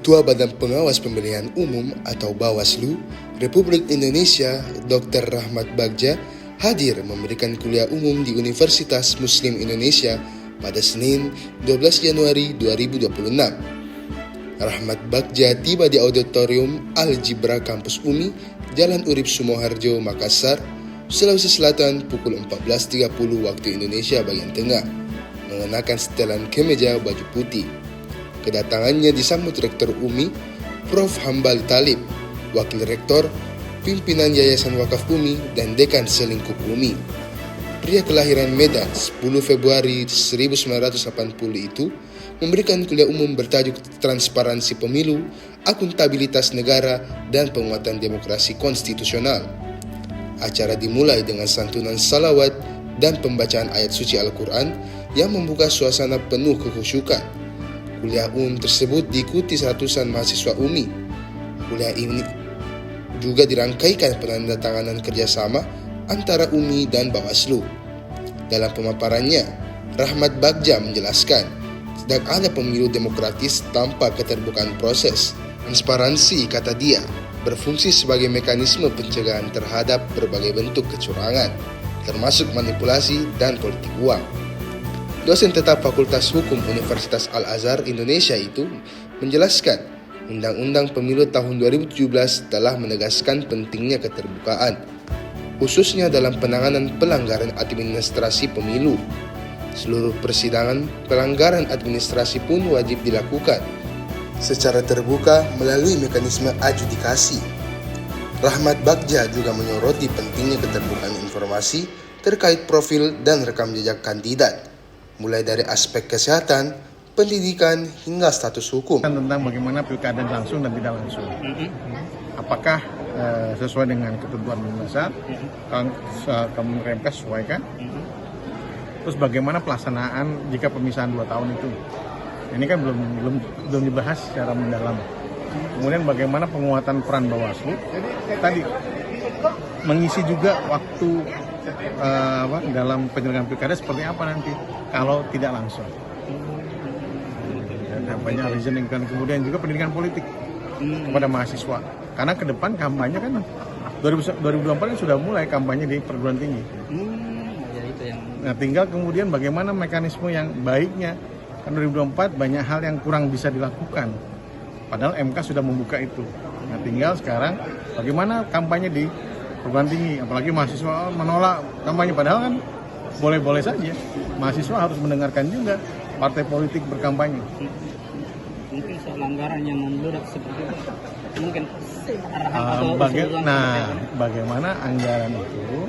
Ketua Badan Pengawas Pemilihan Umum atau Bawaslu Republik Indonesia Dr. Rahmat Bagja hadir memberikan kuliah umum di Universitas Muslim Indonesia pada Senin 12 Januari 2026. Rahmat Bagja tiba di Auditorium Al-Jibra Kampus UMI, Jalan Urip Sumoharjo, Makassar, Sulawesi Selatan pukul 14.30 waktu Indonesia bagian tengah, mengenakan setelan kemeja baju putih. Kedatangannya disambut Rektor UMI, Prof. Hambal Talib, Wakil Rektor, Pimpinan Yayasan Wakaf UMI, dan Dekan Selingkup UMI. Pria kelahiran Medan 10 Februari 1980 itu memberikan kuliah umum bertajuk Transparansi Pemilu, Akuntabilitas Negara, dan Penguatan Demokrasi Konstitusional. Acara dimulai dengan santunan salawat dan pembacaan ayat suci Al-Quran yang membuka suasana penuh kekhusyukan. Kuliah umum tersebut diikuti ratusan mahasiswa UMI. Kuliah ini juga dirangkaikan penandatanganan kerjasama antara UMI dan Bawaslu. Dalam pemaparannya, Rahmat Bagja menjelaskan, sedang ada pemilu demokratis tanpa keterbukaan proses. Transparansi, kata dia, berfungsi sebagai mekanisme pencegahan terhadap berbagai bentuk kecurangan, termasuk manipulasi dan politik uang. Dosen tetap Fakultas Hukum Universitas Al-Azhar Indonesia itu menjelaskan, Undang-Undang Pemilu tahun 2017 telah menegaskan pentingnya keterbukaan, khususnya dalam penanganan pelanggaran administrasi pemilu. Seluruh persidangan pelanggaran administrasi pun wajib dilakukan secara terbuka melalui mekanisme adjudikasi. Rahmat Bagja juga menyoroti pentingnya keterbukaan informasi terkait profil dan rekam jejak kandidat, mulai dari aspek kesehatan, pendidikan, hingga status hukum. Tentang bagaimana pilkada langsung dan tidak langsung. Apakah sesuai dengan ketentuan dasar, Kementerian MK sesuaikan? Terus bagaimana pelaksanaan jika pemisahan 2 tahun itu? Ini kan belum dibahas secara mendalam. Kemudian bagaimana penguatan peran Bawaslu? Tadi mengisi juga waktu dalam penyelenggaraan pilkada seperti apa nanti kalau tidak langsung. Banyak reasoning, dan kemudian juga pendidikan politik kepada mahasiswa. Karena ke depan kampanye kan 2024 sudah mulai kampanye di perguruan tinggi. Nah, tinggal kemudian bagaimana mekanisme yang baiknya. Kan 2024 banyak hal yang kurang bisa dilakukan. Padahal MK sudah membuka itu. Nah, tinggal sekarang bagaimana kampanye di perguruan tinggi, apalagi mahasiswa menolak kampanye, padahal kan boleh-boleh saja. Mahasiswa harus mendengarkan juga partai politik berkampanye. Mungkin soal anggaran yang membludak seperti itu, mungkin bagaimana anggaran itu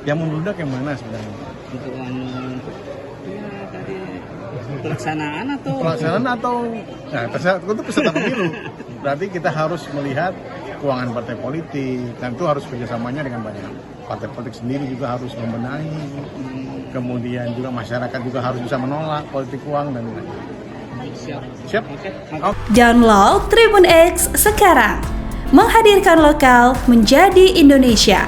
yang membludak yang mana sebenarnya? Untuk pelaksanaan atau untuk peserta pemilu. Berarti kita harus melihat keuangan partai politik, dan itu harus kerjasamanya dengan banyak partai politik sendiri juga harus membenahi. Kemudian juga masyarakat juga harus bisa menolak politik uang dan lain-lain. Siap. Okay. Download Tribun X sekarang, menghadirkan lokal menjadi Indonesia.